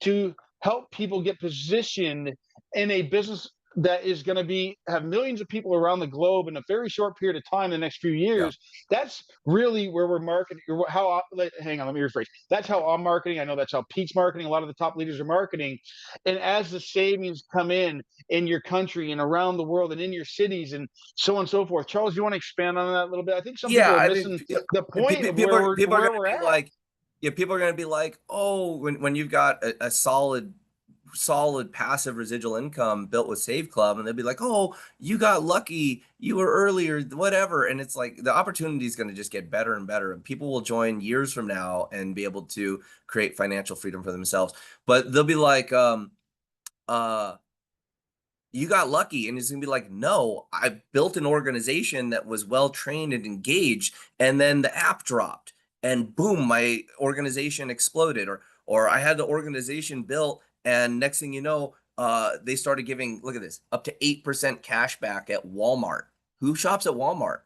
S1: to help people get positioned in a business that is going to have millions of people around the globe in a very short period of time in the next few years. That's really where we're marketing. Hang on, let me rephrase. That's how I'm marketing. I know that's how Pete's marketing. A lot of the top leaders are marketing. And as the savings come in your country and around the world and in your cities and so on and so forth. Charles, you want to expand on that a little bit? I think some people are missing the point of where we're at.
S2: Like, yeah, people are going to be like, oh, when you've got a solid passive residual income built with Save Club, and they'll be like, oh, you got lucky, you were earlier, whatever. And it's like the opportunity is going to just get better and better, and people will join years from now and be able to create financial freedom for themselves. But they'll be like, you got lucky. And it's gonna be like, no, I built an organization that was well trained and engaged, and then the app dropped and boom, my organization exploded. Or I had the organization built, and next thing you know, they started giving, look at this, up to 8% cash back at Walmart. Who shops at Walmart?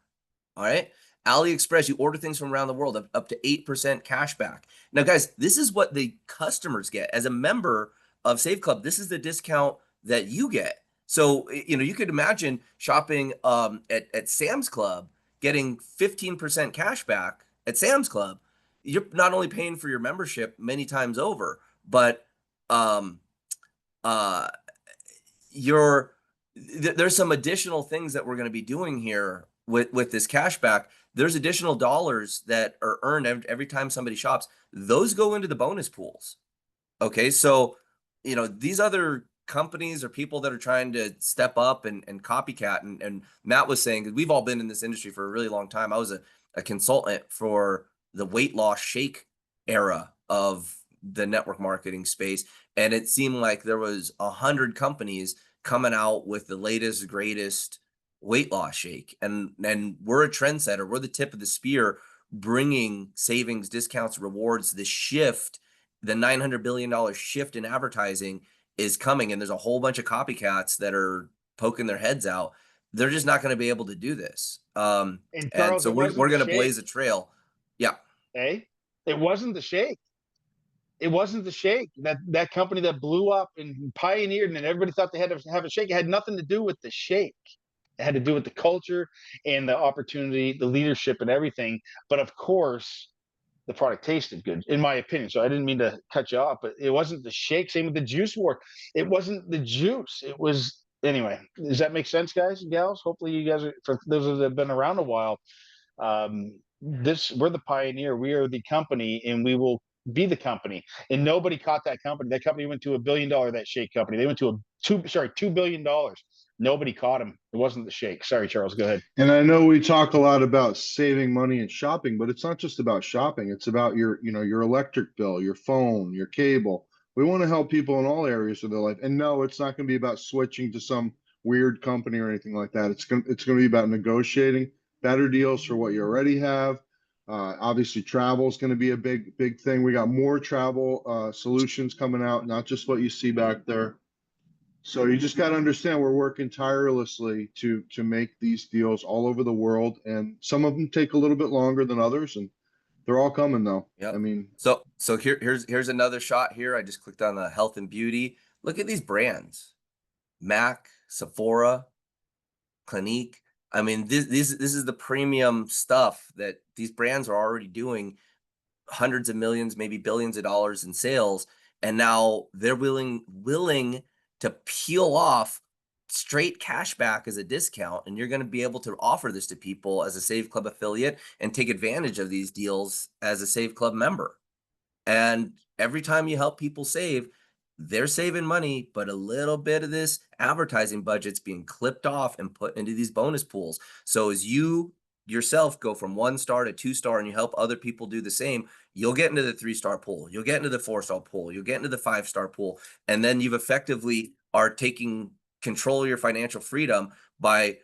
S2: All right. AliExpress, you order things from around the world, up to 8% cash back. Now, guys, this is what the customers get. As a member of Save Club, this is the discount that you get. So, you know, you could imagine shopping at Sam's Club, getting 15% cash back at Sam's Club. You're not only paying for your membership many times over, but there's some additional things that we're going to be doing here with this cash back. There's additional dollars that are earned every time somebody shops. Those go into the bonus pools. Okay, so, you know, these other companies or people that are trying to step up and copycat, and Matt was saying, because we've all been in this industry for a really long time. I was a consultant for the weight loss shake era of the network marketing space, and it seemed like there was 100 companies coming out with the latest, greatest weight loss shake, and we're a trendsetter. We're the tip of the spear, bringing savings, discounts, rewards. The shift, the $900 billion shift in advertising is coming, and there's a whole bunch of copycats that are poking their heads out. They're just not going to be able to do this. And Charles, so we're going to blaze a trail. Yeah.
S1: Hey, it wasn't the shake. It wasn't the shake. That company that blew up and pioneered, and everybody thought they had to have a shake. It had nothing to do with the shake. It had to do with the culture and the opportunity, the leadership, and everything. But of course, the product tasted good, in my opinion. So I didn't mean to cut you off, but it wasn't the shake. Same with the juice war. It wasn't the juice. It was, anyway. Does that make sense, guys and gals? Hopefully you guys for those that have been around a while, we're the pioneer. We are the company, and we will be the company. And nobody caught that company. That company went to $1 billion, that shake company. They went to $2 billion. nobody caught him. It wasn't the shake. Sorry, Charles, go ahead.
S3: And I know we talk a lot about saving money and shopping, but it's not just about shopping. It's about your electric bill, your phone, your cable. We want to help people in all areas of their life. And no, it's not going to be about switching to some weird company or anything like that. It's going to be about negotiating better deals for what you already have. Obviously, travel is going to be a big thing. We got more travel solutions coming out, not just what you see back there. So you just got to understand we're working tirelessly to make these deals all over the world, and some of them take a little bit longer than others, and they're all coming though.
S2: Yep.
S3: I mean,
S2: So here's another shot here. I just clicked on the health and beauty. Look at these brands. MAC, Sephora, Clinique. I mean, this is the premium stuff that these brands are already doing hundreds of millions, maybe billions of dollars in sales, and now they're willing to peel off straight cash back as a discount, and you're going to be able to offer this to people as a Save Club affiliate and take advantage of these deals as a Save Club member. And every time you help people save, they're saving money, but a little bit of this advertising budget's being clipped off and put into these bonus pools. So as you yourself go from 1-star to 2-star and you help other people do the same, you'll get into the 3-star pool, you'll get into the 4-star pool, you'll get into the 5-star pool, and then you've effectively are taking control of your financial freedom by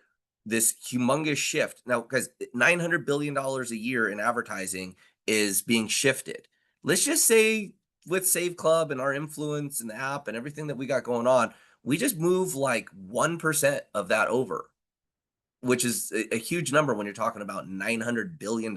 S2: this humongous shift. Now, because $900 billion a year in advertising is being shifted. Let's just say with Save Club and our influence and the app and everything that we got going on, we just move like 1% of that over, which is a huge number when you're talking about $900 billion.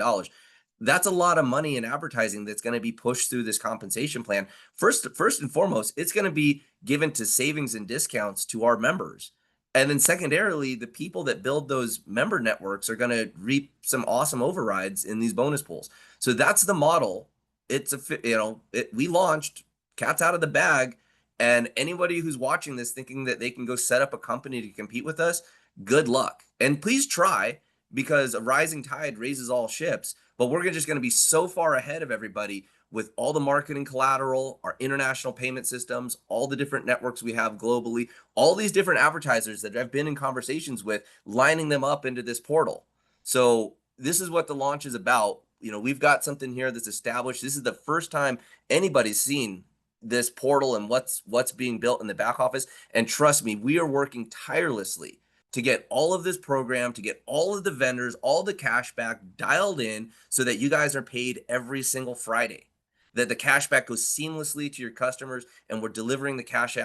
S2: That's a lot of money in advertising that's going to be pushed through this compensation plan. First and foremost, it's going to be given to savings and discounts to our members. And then secondarily, the people that build those member networks are going to reap some awesome overrides in these bonus pools. So that's the model. We launched, cat's out of the bag, and anybody who's watching this thinking that they can go set up a company to compete with us, good luck. And please try, because a rising tide raises all ships. But we're just going to be so far ahead of everybody with all the marketing collateral, our international payment systems, all the different networks we have globally, all these different advertisers that I've been in conversations with, lining them up into this portal. So this is what the launch is about. We've got something here that's established. This is the first time anybody's seen this portal and what's being built in the back office. And trust me, we are working tirelessly to get all of this program, to get all of the vendors, all the cash back dialed in so that you guys are paid every single Friday, that the cash back goes seamlessly to your customers, and we're delivering the cash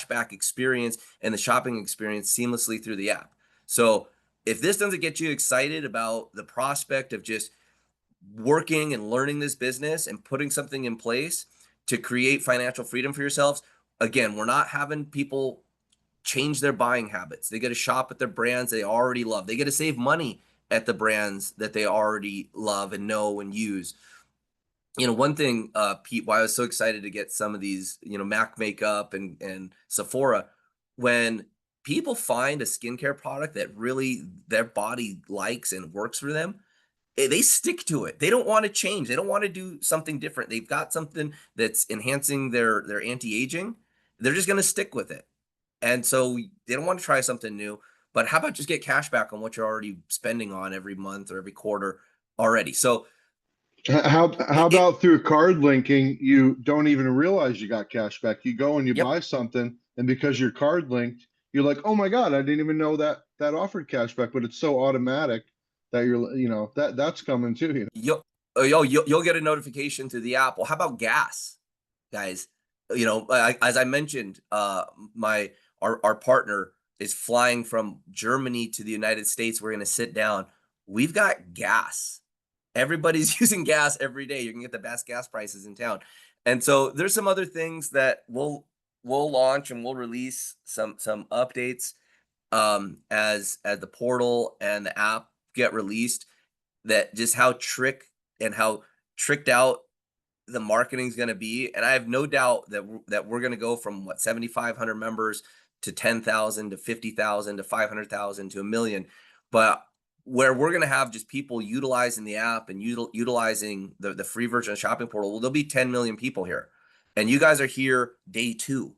S2: back experience and the shopping experience seamlessly through the app. So if this doesn't get you excited about the prospect of just working and learning this business and putting something in place to create financial freedom for yourselves, again, we're not having people change their buying habits. They get to shop at their brands they already love. They get to save money at the brands that they already love and know and use. One thing, Pete, why I was so excited to get some of these, MAC makeup and Sephora, when people find a skincare product that really their body likes and works for them, they stick to it. They don't want to change. They don't want to do something different. They've got something that's enhancing their anti-aging. They're just going to stick with it. And so they don't want to try something new. But how about just get cash back on what you're already spending on every month or every quarter already? So
S3: how about through card linking, you don't even realize you got cash back. You go and you
S2: Yep.
S3: buy something, and because you're card linked, you're like, oh my God, I didn't even know that offered cash back, but it's so automatic that that's coming too.
S2: You'll get a notification through the app. Well, how about gas, guys? As I mentioned, our partner is flying from Germany to the United States. We're going to sit down. We've got gas. Everybody's using gas every day. You can get the best gas prices in town. And so there's some other things that we'll launch, and we'll release some updates as the portal and the app get released, that just how tricked out the marketing is going to be. And I have no doubt that we're going to go from 7,500 members to 10,000 to 50,000 to 500,000 to 1 million. But where we're going to have just people utilizing the app and utilizing the free version of shopping portal, well, there'll be 10 million people here. And you guys are here day 2.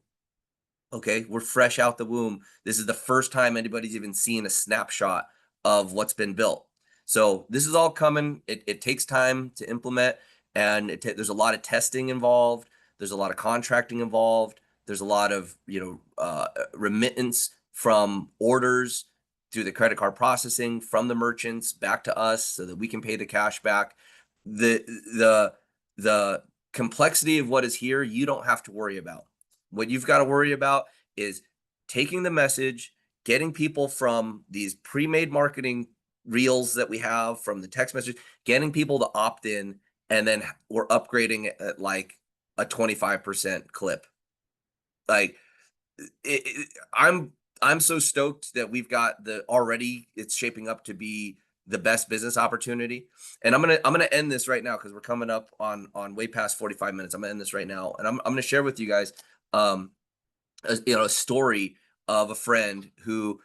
S2: Okay, we're fresh out the womb. This is the first time anybody's even seen a snapshot of what's been built. So this is all coming. It takes time to implement, and there's a lot of testing involved. There's a lot of contracting involved. There's a lot of remittance from orders through the credit card processing from the merchants back to us so that we can pay the cash back. The complexity of what is here, you don't have to worry about. What you've got to worry about is taking the message, getting people from these pre-made marketing reels that we have from the text message, getting people to opt in, and then we're upgrading it at like a 25% clip. Like I'm so stoked that we've got it's shaping up to be the best business opportunity. And I'm gonna end this right now because we're coming up on way past 45 minutes. I'm gonna end this right now, and I'm gonna share with you guys a story of a friend who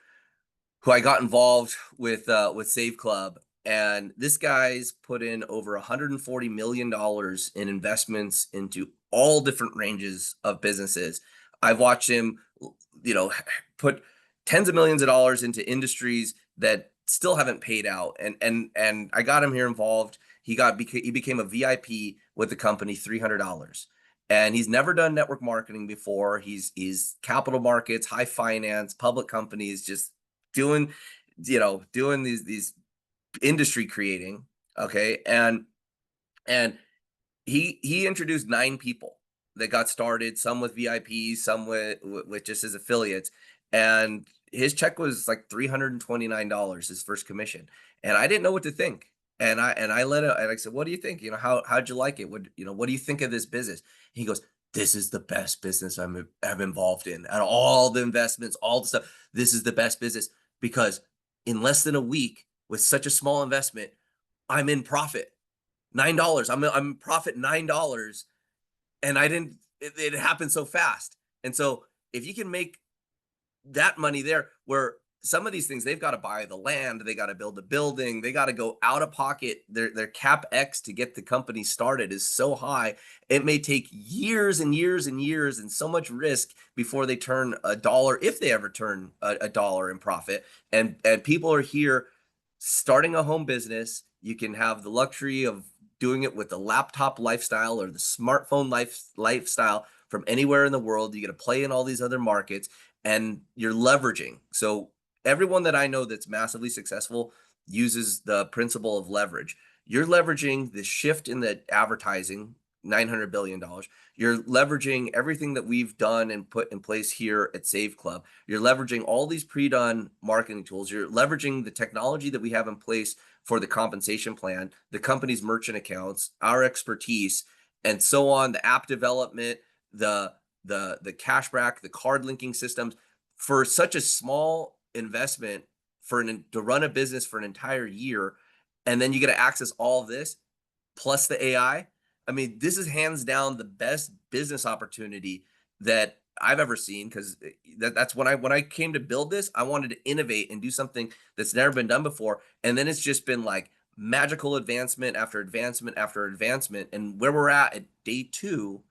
S2: I got involved with Save Club, and this guy's put in over $140 million in investments into all different ranges of businesses. I've watched him, put tens of millions of dollars into industries that still haven't paid out, and I got him here involved. He became a VIP with the company, $300. And he's never done network marketing before. He's capital markets, high finance, public companies, just doing these industry creating. Okay. And he introduced 9 people that got started, some with VIPs, some with just his affiliates. And his check was like $329, his first commission. And I didn't know what to think. And I let it, and I said, "What do you think? How'd you like it? What do you think of this business?" He goes, "This is the best business I'm involved in, and all the investments, all the stuff. This is the best business because in less than a week, with such a small investment, I'm in profit, $9. I'm in profit $9, and I didn't. It happened so fast. And so if you can make that money there, where some of these things, they've got to buy the land, they got to build the building, they got to go out of pocket. Their CapEx to get the company started is so high. It may take years and years and years and so much risk before they turn a dollar, if they ever turn a dollar in profit. And people are here starting a home business. You can have the luxury of doing it with the laptop lifestyle or the smartphone lifestyle from anywhere in the world. You get to play in all these other markets, and you're leveraging. So everyone that I know that's massively successful uses the principle of leverage. You're leveraging the shift in the advertising, $900 billion. You're leveraging everything that we've done and put in place here at Save Club. You're leveraging all these pre-done marketing tools. You're leveraging the technology that we have in place for the compensation plan, the company's merchant accounts, our expertise, and so on, the app development, the cashback, the card linking systems. For such a small investment to run a business for an entire year, and then you get to access all of this plus the AI. I mean, this is hands down the best business opportunity that I've ever seen, because that's when I came to build this, I wanted to innovate and do something that's never been done before. And then it's just been like magical advancement after advancement after advancement. And where we're at day 2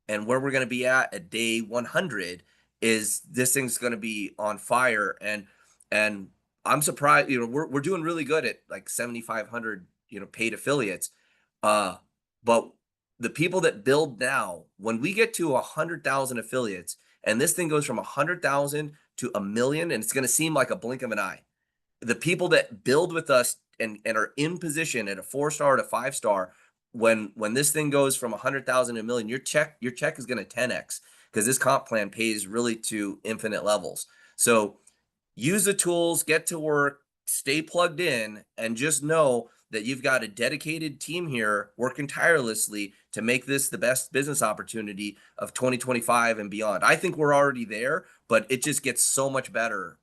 S2: and where we're going to be at day 100 is this thing's going to be on fire. And I'm surprised, we're doing really good at like 7,500, paid affiliates. But the people that build now, when we get to 100,000 affiliates, and this thing goes from 100,000 to 1 million, and it's going to seem like a blink of an eye. The people that build with us and are in position at a 4-star to 5-star, when this thing goes from 100,000 to 1 million, your check is going to 10x, because this comp plan pays really to infinite levels. So use the tools, get to work, stay plugged in, and just know that you've got a dedicated team here working tirelessly to make this the best business opportunity of 2025 and beyond. I think we're already there, but it just gets so much better,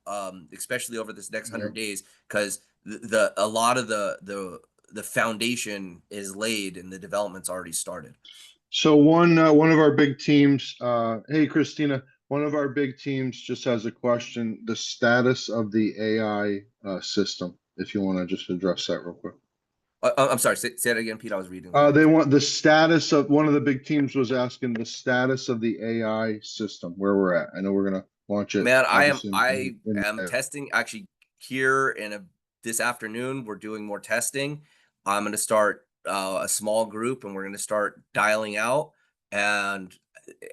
S2: especially over this next 100 days, because a lot of the foundation is laid and the development's already started.
S3: So one of our big teams, hey Christina, one of our big teams just has a question: the status of the AI system. If you want to just address that real quick.
S2: I'm sorry. Say that again, Pete. I was reading.
S3: They want the status of, one of the big teams was asking the status of the AI system, where we're at. I know we're gonna launch it.
S2: Man, I am
S3: obviously in
S2: testing actually here this afternoon. We're doing more testing. I'm going to start a small group, and we're going to start dialing out. And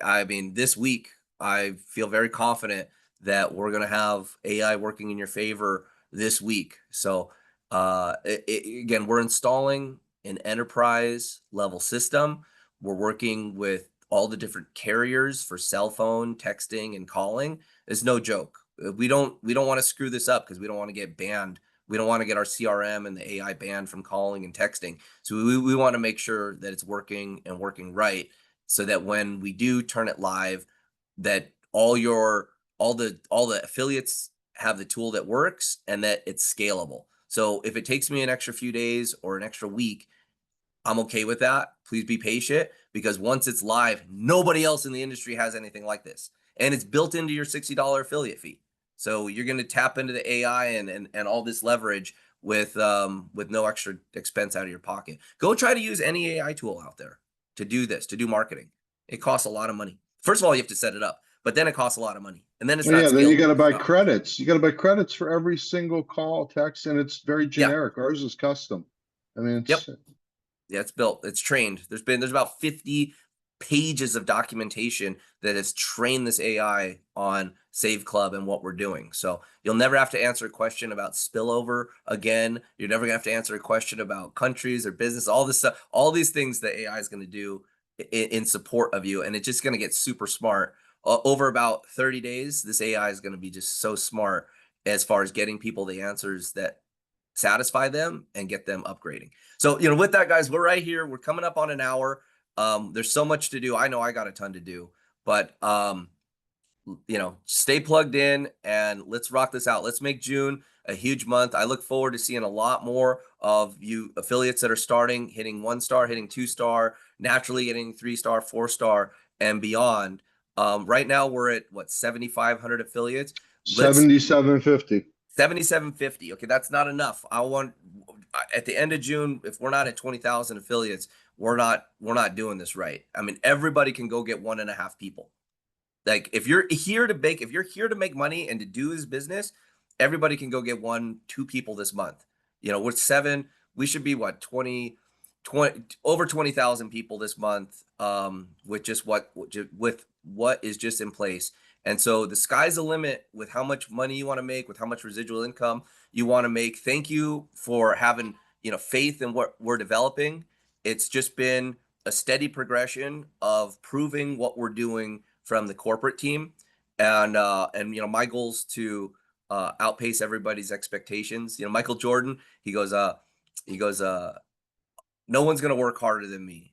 S2: I mean, this week I feel very confident that we're going to have AI working in your favor this week. So again, we're installing an enterprise level system. We're working with all the different carriers for cell phone, texting, and calling. It's no joke. We don't want to screw this up because we don't want to get banned. We don't want to get our CRM and the AI banned from calling and texting. So we want to make sure that it's working and working right, so that when we do turn it live, that all the affiliates have the tool that works and that it's scalable. So if it takes me an extra few days or an extra week, I'm okay with that. Please be patient, because once it's live, nobody else in the industry has anything like this. And it's built into your $60 affiliate fee. So you're going to tap into the AI and all this leverage with no extra expense out of your pocket. Go try to use any AI tool out there to do this, to do marketing. It costs a lot of money. First of all, you have to set it up, but then it costs a lot of money. And then it's not
S3: then you got to
S2: scalable.
S3: buy credits. You got to buy credits for every single call, text, and it's very generic. Ours is custom. I mean, it's,
S2: Yeah, it's built, it's trained. There's about 50 pages of documentation that has trained this AI on Save Club and what we're doing. So you'll never have to answer a question about spillover again. You're never gonna have to answer a question about countries or business, all this stuff, all these things that AI is gonna do in support of you. And it's just gonna get super smart. Over about 30 days, this AI is gonna be just so smart as far as getting people the answers that satisfy them and get them upgrading. So, with that, guys, we're right here. We're coming up on an hour. There's so much to do. I know I got a ton to do, but stay plugged in and let's rock this out. Let's make June a huge month. I look forward to seeing a lot more of you affiliates that are starting, hitting 1-star, hitting 2-star, naturally getting 3-star, 4-star, and beyond. Right now we're at 7,500 affiliates.
S3: 7,750.
S2: 7,750. Okay, that's not enough. I want at the end of June, if we're not at 20,000 affiliates, we're not doing this right. I mean, everybody can go get 1.5 people. Like if you're here to make money and to do this business, everybody can go get 1-2 people this month. With 7, we should be over 20,000 people this month, with what is just in place. And so the sky's the limit with how much money you want to make, with how much residual income you want to make. Thank you for having, faith in what we're developing. It's just been a steady progression of proving what we're doing from the corporate team. And my goal is to outpace everybody's expectations. Michael Jordan, he goes, no one's going to work harder than me.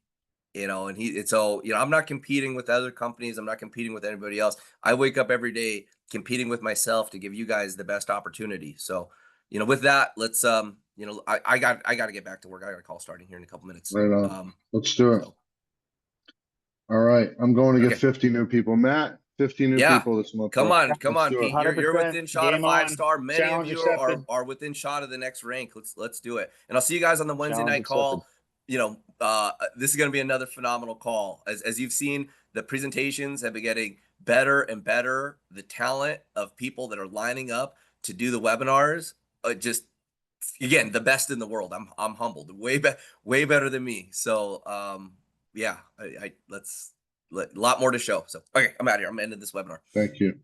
S2: And I'm not competing with other companies. I'm not competing with anybody else. I wake up every day competing with myself to give you guys the best opportunity. So, with that, let's, I got to get back to work. I got a call starting here in a couple minutes.
S3: Right on. Let's do it. All right. I'm going to get 50 new people. Matt, 50 new people this month.
S2: Come on, Pete.
S1: 100%.
S2: You're within shot of 5-star. Many
S1: Challenge
S2: of you
S1: accepted.
S2: are within shot of the next rank. Let's do it. And I'll see you guys on the Wednesday
S1: Challenge
S2: night call.
S1: accepted.
S2: This is going to be another phenomenal call. As you've seen, the presentations have been getting better and better. The talent of people that are lining up to do the webinars, just again, the best in the world. I'm humbled. Way better than me. So let's a lot more to show. So okay, I'm out of here. I'm ending this webinar.
S3: Thank you.